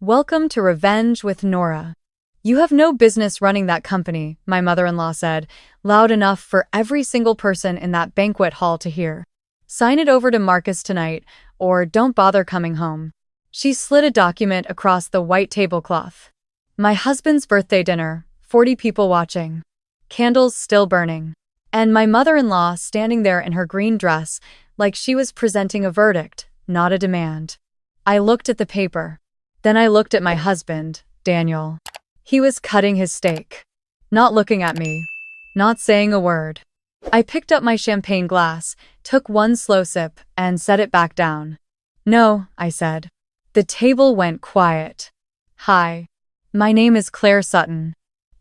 Welcome to Revenge with Nora. You have no business running that company, my mother-in-law said, loud enough for every single person in that banquet hall to hear. Sign it over to Marcus tonight, or don't bother coming home. She slid a document across the white tablecloth. My husband's birthday dinner, 40 people watching. Candles still burning. And my mother-in-law standing there in her green dress, like she was presenting a verdict, not a demand. I looked at the paper. Then I looked at my husband, Daniel. He was cutting his steak. Not looking at me. Not saying a word. I picked up my champagne glass, took one slow sip, and set it back down. No, I said. The table went quiet. Hi. My name is Claire Sutton.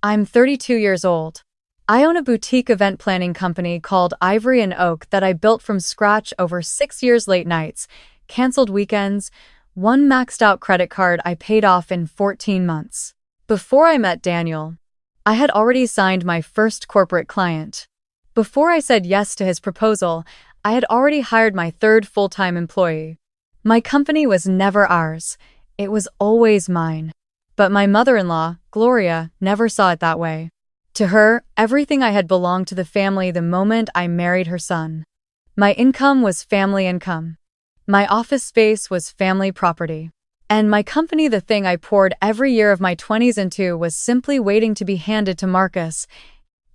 I'm 32 years old. I own a boutique event planning company called Ivory and Oak that I built from scratch over 6 years late nights, canceled weekends, one maxed out credit card I paid off in 14 months. Before I met Daniel, I had already signed my first corporate client. Before I said yes to his proposal, I had already hired my third full-time employee. My company was never ours. It was always mine. But my mother-in-law, Gloria, never saw it that way. To her, everything I had belonged to the family the moment I married her son. My income was family income. My office space was family property. And my company, the thing I poured every year of my 20s into, was simply waiting to be handed to Marcus,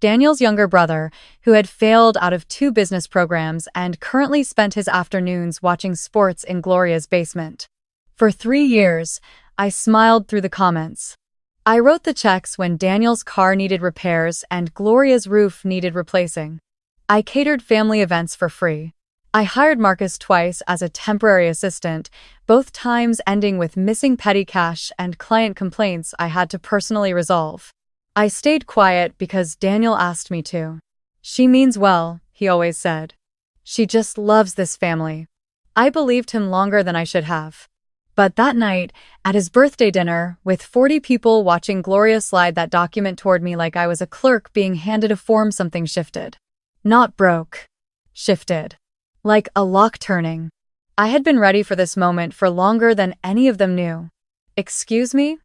Daniel's younger brother, who had failed out of 2 business programs and currently spent his afternoons watching sports in Gloria's basement. For 3 years, I smiled through the comments. I wrote the checks when Daniel's car needed repairs and Gloria's roof needed replacing. I catered family events for free. I hired Marcus twice as a temporary assistant, both times ending with missing petty cash and client complaints I had to personally resolve. I stayed quiet because Daniel asked me to. She means well, he always said. She just loves this family. I believed him longer than I should have. But that night, at his birthday dinner, with 40 people watching Gloria slide that document toward me like I was a clerk being handed a form, something shifted. Not broke. Shifted. Like a lock turning. I had been ready for this moment for longer than any of them knew. Excuse me?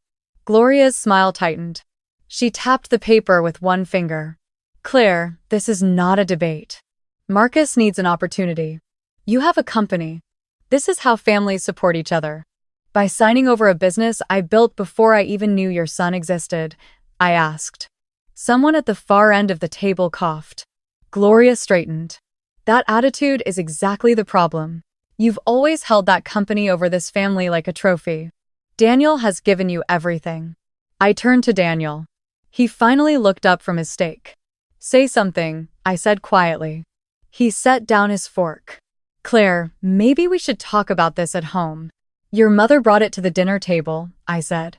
Gloria's smile tightened. She tapped the paper with one finger. Claire, this is not a debate. Marcus needs an opportunity. You have a company. This is how families support each other. By signing over a business I built before I even knew your son existed, I asked. Someone at the far end of the table coughed. Gloria straightened. That attitude is exactly the problem. You've always held that company over this family like a trophy. Daniel has given you everything. I turned to Daniel. He finally looked up from his steak. Say something, I said quietly. He set down his fork. Claire, maybe we should talk about this at home. Your mother brought it to the dinner table, I said.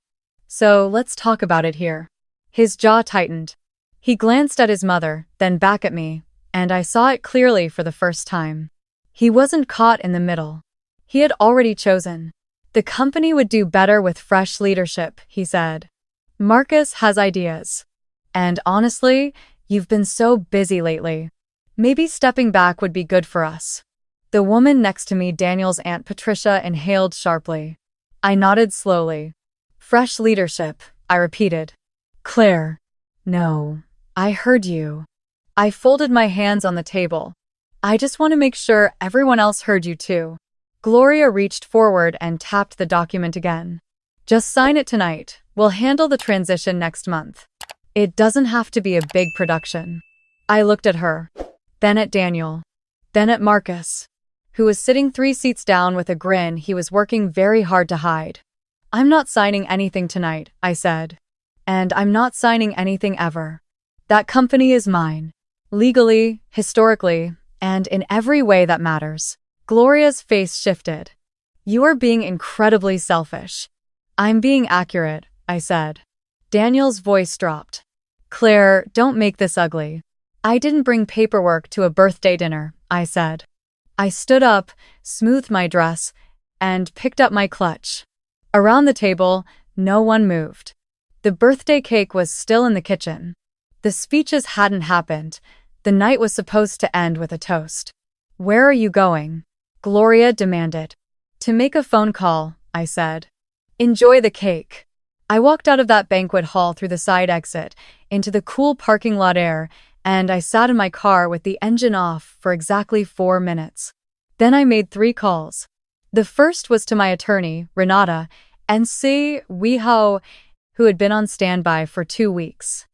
So let's talk about it here. His jaw tightened. He glanced at his mother, then back at me, and I saw it clearly for the first time. He wasn't caught in the middle. He had already chosen. The company would do better with fresh leadership, he said. Marcus has ideas. And honestly, you've been so busy lately. Maybe stepping back would be good for us. The woman next to me, Daniel's Aunt Patricia, inhaled sharply. I nodded slowly. Fresh leadership, I repeated. Claire. No. I heard you. I folded my hands on the table. I just want to make sure everyone else heard you too. Gloria reached forward and tapped the document again. Just sign it tonight. We'll handle the transition next month. It doesn't have to be a big production. I looked at her, then at Daniel, then at Marcus, who was sitting 3 seats down with a grin he was working very hard to hide. I'm not signing anything tonight, I said. And I'm not signing anything ever. That company is mine. Legally, historically, and in every way that matters. Gloria's face shifted. You are being incredibly selfish. I'm being accurate, I said. Daniel's voice dropped. Claire, don't make this ugly. I didn't bring paperwork to a birthday dinner, I said. I stood up, smoothed my dress, and picked up my clutch. Around the table, no one moved. The birthday cake was still in the kitchen. The speeches hadn't happened. The night was supposed to end with a toast. Where are you going? Gloria demanded. To make a phone call, I said. Enjoy the cake. I walked out of that banquet hall through the side exit, into the cool parking lot air, and I sat in my car with the engine off for exactly 4 minutes. Then I made 3 calls. The first was to my attorney, Renata, N.C. Weho, who had been on standby for 2 weeks.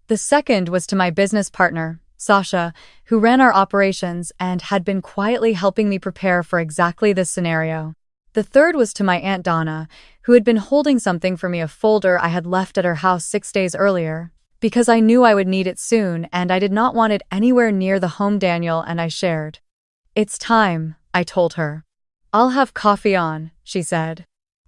The second was to my business partner, Sasha, who ran our operations and had been quietly helping me prepare for exactly this scenario. The third was to my Aunt Donna, who had been holding something for me, a folder I had left at her house 6 days earlier, because I knew I would need it soon and I did not want it anywhere near the home Daniel and I shared. "It's time," I told her. "I'll have coffee on," she said.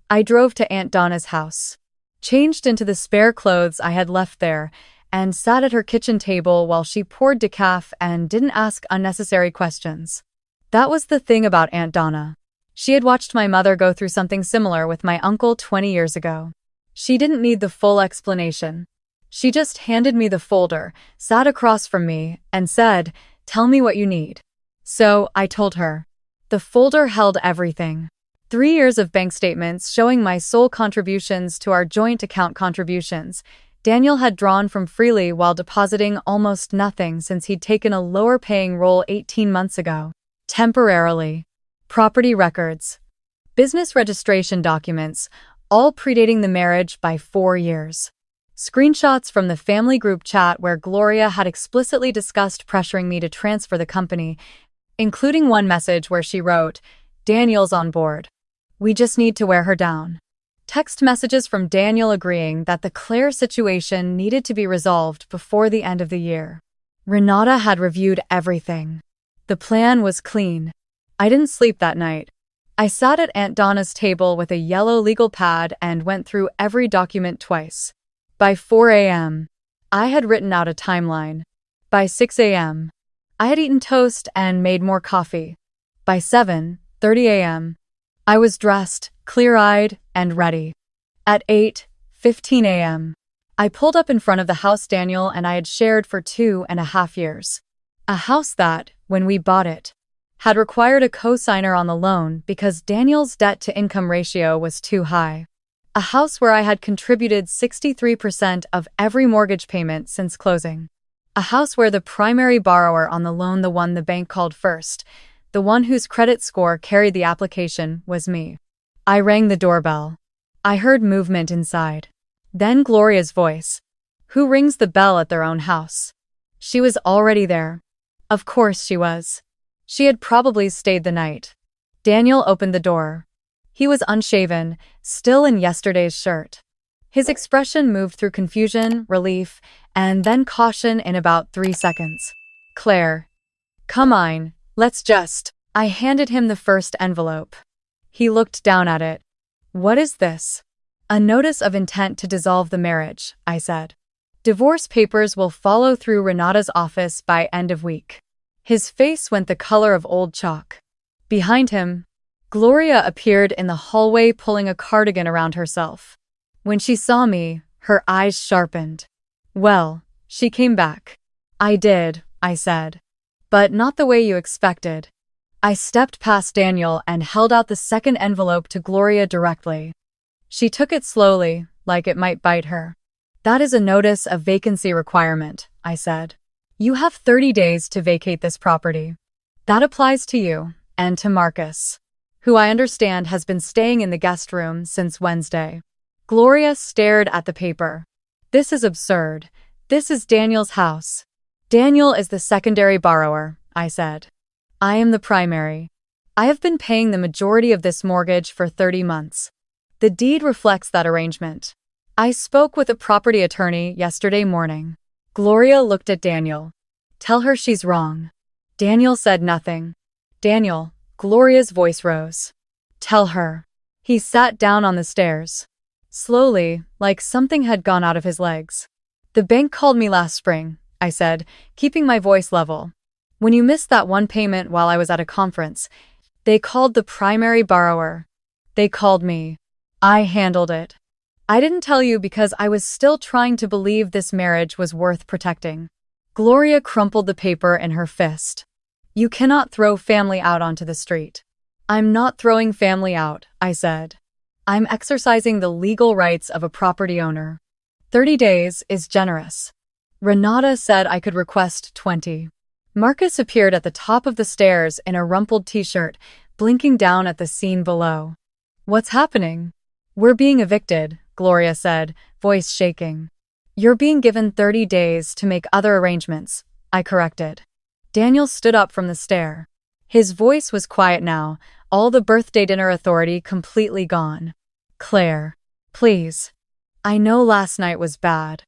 I drove to Aunt Donna's house, changed into the spare clothes I had left there, and sat at her kitchen table while she poured decaf and didn't ask unnecessary questions. That was the thing about Aunt Donna. She had watched my mother go through something similar with my uncle 20 years ago. She didn't need the full explanation. She just handed me the folder, sat across from me, and said, "Tell me what you need." So I told her. The folder held everything. 3 years of bank statements showing my sole contributions to our joint account contributions. Daniel had drawn from freely while depositing almost nothing since he'd taken a lower-paying role 18 months ago. Temporarily. Property records. Business registration documents, all predating the marriage by 4 years. Screenshots from the family group chat where Gloria had explicitly discussed pressuring me to transfer the company, including one message where she wrote, "Daniel's on board. We just need to wear her down." Text messages from Daniel agreeing that the Claire situation needed to be resolved before the end of the year. Renata had reviewed everything. The plan was clean. I didn't sleep that night. I sat at Aunt Donna's table with a yellow legal pad and went through every document twice. By 4 a.m., I had written out a timeline. By 6 a.m., I had eaten toast and made more coffee. By 7:30 a.m., I was dressed, clear-eyed, and ready. At 8:15 a.m., I pulled up in front of the house Daniel and I had shared for 2.5 years. A house that, when we bought it, had required a co-signer on the loan because Daniel's debt-to-income ratio was too high. A house where I had contributed 63% of every mortgage payment since closing. A house where the primary borrower on the loan, the one the bank called first, the one whose credit score carried the application, was me. I rang the doorbell. I heard movement inside. Then Gloria's voice. Who rings the bell at their own house? She was already there. Of course she was. She had probably stayed the night. Daniel opened the door. He was unshaven, still in yesterday's shirt. His expression moved through confusion, relief, and then caution in about 3 seconds. "Claire. Come on, let's just..." I handed him the first envelope. He looked down at it. "What is this?" "A notice of intent to dissolve the marriage," I said. "Divorce papers will follow through Renata's office by end of week." His face went the color of old chalk. Behind him, Gloria appeared in the hallway pulling a cardigan around herself. When she saw me, her eyes sharpened. "Well, she came back." "I did," I said. "But not the way you expected." I stepped past Daniel and held out the second envelope to Gloria directly. She took it slowly, like it might bite her. "That is a notice of vacancy requirement," I said. "You have 30 days to vacate this property. That applies to you, and to Marcus, who I understand has been staying in the guest room since Wednesday." Gloria stared at the paper. "This is absurd. This is Daniel's house." "Daniel is the secondary borrower," I said. "I am the primary. I have been paying the majority of this mortgage for 30 months. The deed reflects that arrangement. I spoke with a property attorney yesterday morning." Gloria looked at Daniel. "Tell her she's wrong." Daniel said nothing. "Daniel," Gloria's voice rose. "Tell her." He sat down on the stairs. Slowly, like something had gone out of his legs. "The bank called me last spring," I said, keeping my voice level. "When you missed that one payment while I was at a conference, they called the primary borrower. They called me. I handled it. I didn't tell you because I was still trying to believe this marriage was worth protecting." Gloria crumpled the paper in her fist. "You cannot throw family out onto the street." "I'm not throwing family out," I said. I'm exercising the legal rights of a property owner. 30 days is generous. Renata said I could request 20. Marcus appeared at the top of the stairs in a rumpled t-shirt, blinking down at the scene below. What's happening? We're being evicted, Gloria said, voice shaking. You're being given 30 days to make other arrangements, I corrected. Daniel stood up from the stair. His voice was quiet now, all the birthday dinner authority completely gone. Claire, please. I know last night was bad.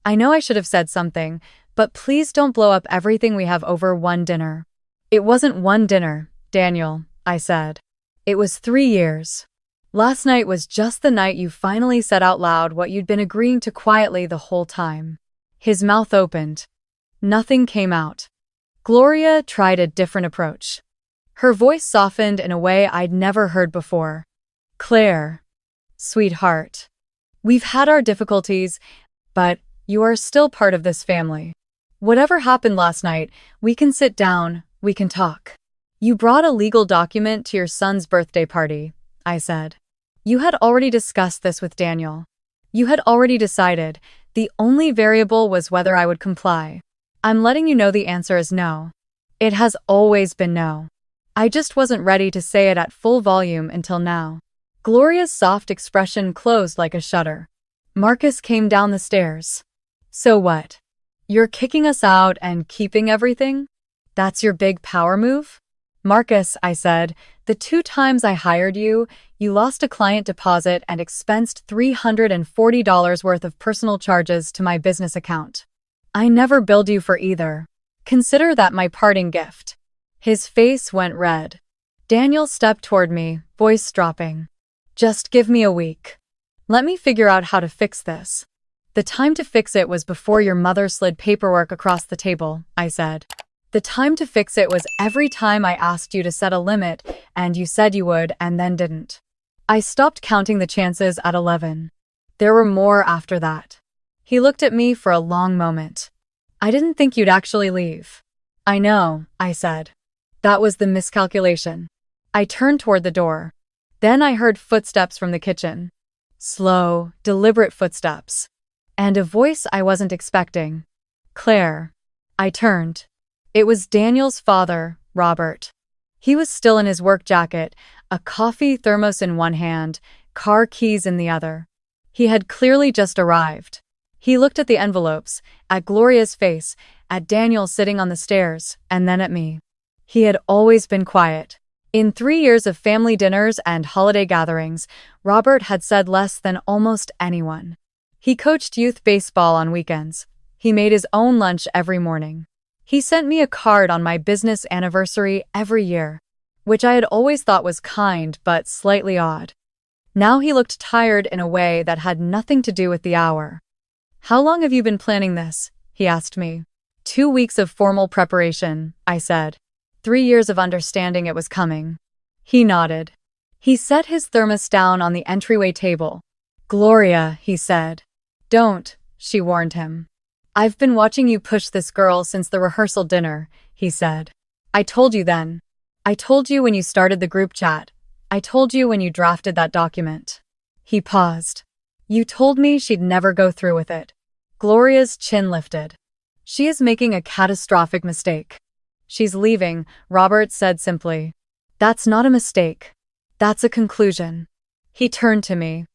I know I should have said something, but please don't blow up everything we have over one dinner. It wasn't one dinner, Daniel, I said. It was 3 years. Last night was just the night you finally said out loud what you'd been agreeing to quietly the whole time. His mouth opened. Nothing came out. Gloria tried a different approach. Her voice softened in a way I'd never heard before. Claire, sweetheart, we've had our difficulties, but you are still part of this family. Whatever happened last night, we can sit down, we can talk. You brought a legal document to your son's birthday party, I said. You had already discussed this with Daniel. You had already decided. The only variable was whether I would comply. I'm letting you know the answer is no. It has always been no. I just wasn't ready to say it at full volume until now. Gloria's soft expression closed like a shutter. Marcus came down the stairs. So what? You're kicking us out and keeping everything? That's your big power move? Marcus, I said, the 2 times I hired you, you lost a client deposit and expensed $340 worth of personal charges to my business account. I never billed you for either. Consider that my parting gift. His face went red. Daniel stepped toward me, voice dropping. Just give me a week. Let me figure out how to fix this. The time to fix it was before your mother slid paperwork across the table, I said. The time to fix it was every time I asked you to set a limit, and you said you would and then didn't. I stopped counting the chances at 11. There were more after that. He looked at me for a long moment. I didn't think you'd actually leave. I know, I said. That was the miscalculation. I turned toward the door. Then I heard footsteps from the kitchen. Slow, deliberate footsteps. And a voice I wasn't expecting. Claire. I turned. It was Daniel's father, Robert. He was still in his work jacket, a coffee thermos in one hand, car keys in the other. He had clearly just arrived. He looked at the envelopes, at Gloria's face, at Daniel sitting on the stairs, and then at me. He had always been quiet. In 3 years of family dinners and holiday gatherings, Robert had said less than almost anyone. He coached youth baseball on weekends. He made his own lunch every morning. He sent me a card on my business anniversary every year, which I had always thought was kind but slightly odd. Now he looked tired in a way that had nothing to do with the hour. How long have you been planning this? He asked me. 2 weeks of formal preparation, I said. 3 years of understanding it was coming. He nodded. He set his thermos down on the entryway table. Gloria, he said. Don't, she warned him. I've been watching you push this girl since the rehearsal dinner, he said. I told you then. I told you when you started the group chat. I told you when you drafted that document. He paused. You told me she'd never go through with it. Gloria's chin lifted. She is making a catastrophic mistake. She's leaving, Robert said simply. That's not a mistake. That's a conclusion. He turned to me.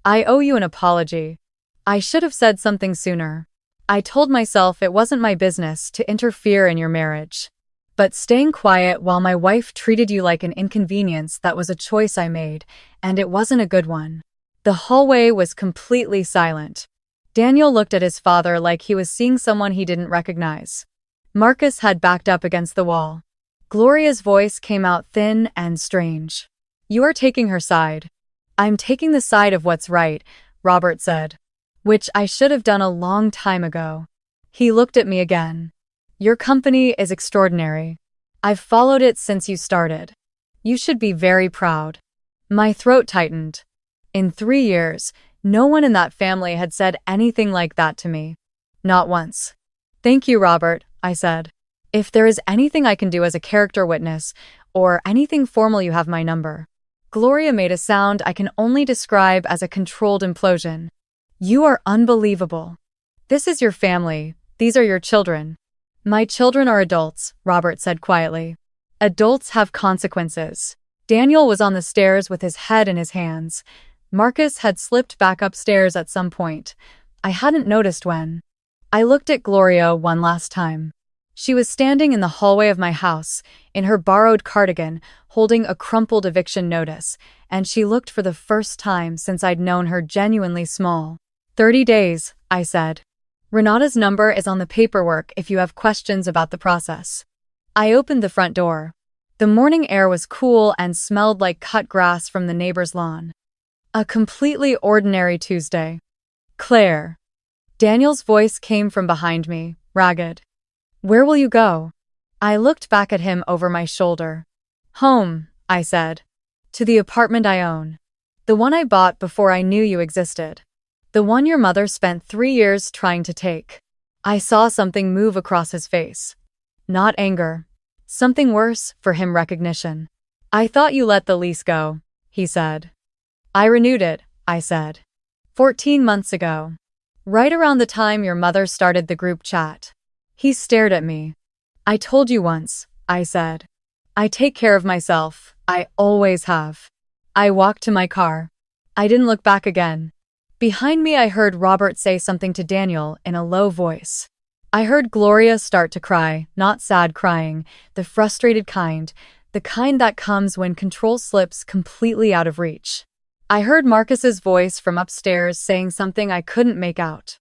I owe you an apology. I should have said something sooner. I told myself it wasn't my business to interfere in your marriage. But staying quiet while my wife treated you like an inconvenience, that was a choice I made, and it wasn't a good one. The hallway was completely silent. Daniel looked at his father like he was seeing someone he didn't recognize. Marcus had backed up against the wall. Gloria's voice came out thin and strange. You are taking her side. I'm taking the side of what's right, Robert said. Which I should have done a long time ago. He looked at me again. Your company is extraordinary. I've followed it since you started. You should be very proud. My throat tightened. In 3 years, no one in that family had said anything like that to me. Not once. Thank you, Robert, I said. If there is anything I can do as a character witness, or anything formal, you have my number. Gloria made a sound I can only describe as a controlled implosion. You are unbelievable. This is your family. These are your children. My children are adults, Robert said quietly. Adults have consequences. Daniel was on the stairs with his head in his hands. Marcus had slipped back upstairs at some point. I hadn't noticed when. I looked at Gloria one last time. She was standing in the hallway of my house, in her borrowed cardigan, holding a crumpled eviction notice, and she looked for the first time since I'd known her genuinely small. 30 days, I said. Renata's number is on the paperwork if you have questions about the process. I opened the front door. The morning air was cool and smelled like cut grass from the neighbor's lawn. A completely ordinary Tuesday. Claire. Daniel's voice came from behind me, ragged. Where will you go? I looked back at him over my shoulder. Home, I said. To the apartment I own. The one I bought before I knew you existed. The one your mother spent 3 years trying to take. I saw something move across his face. Not anger. Something worse, for him, recognition. I thought you let the lease go, he said. I renewed it, I said. 14 months ago. Right around the time your mother started the group chat. He stared at me. I told you once, I said. I take care of myself. I always have. I walked to my car. I didn't look back again. Behind me I heard Robert say something to Daniel in a low voice. I heard Gloria start to cry, not sad crying, the frustrated kind, the kind that comes when control slips completely out of reach. I heard Marcus's voice from upstairs saying something I couldn't make out.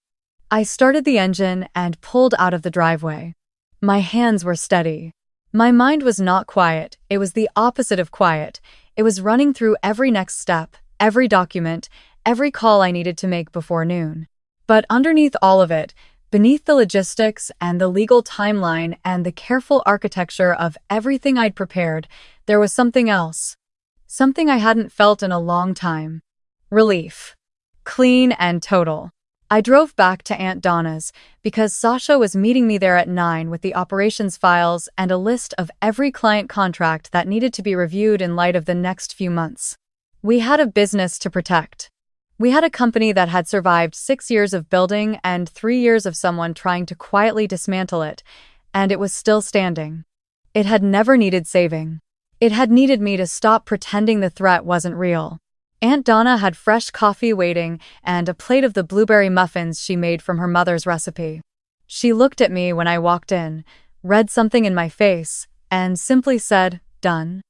I started the engine and pulled out of the driveway. My hands were steady. My mind was not quiet, it was the opposite of quiet. It was running through every next step, every document, every call I needed to make before noon. But underneath all of it, beneath the logistics and the legal timeline and the careful architecture of everything I'd prepared, there was something else. Something I hadn't felt in a long time. Relief. Clean and total. I drove back to Aunt Donna's because Sasha was meeting me there at 9 with the operations files and a list of every client contract that needed to be reviewed in light of the next few months. We had a business to protect. We had a company that had survived 6 years of building and 3 years of someone trying to quietly dismantle it, and it was still standing. It had never needed saving. It had needed me to stop pretending the threat wasn't real. Aunt Donna had fresh coffee waiting and a plate of the blueberry muffins she made from her mother's recipe. She looked at me when I walked in, read something in my face, and simply said, "Done."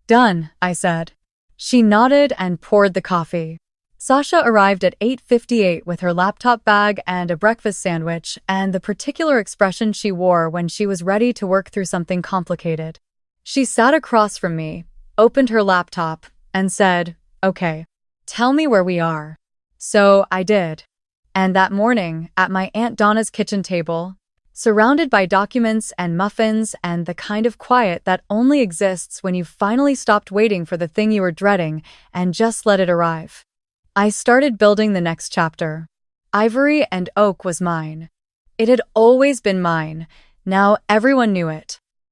"Done," I said. She nodded and poured the coffee. Sasha arrived at 8:58 with her laptop bag and a breakfast sandwich and the particular expression she wore when she was ready to work through something complicated. She sat across from me, opened her laptop, and said, "Okay, tell me where we are." So I did. And that morning, at my Aunt Donna's kitchen table, surrounded by documents and muffins and the kind of quiet that only exists when you've finally stopped waiting for the thing you were dreading and just let it arrive, I started building the next chapter. Ivory and Oak was mine. It had always been mine. Now everyone knew it.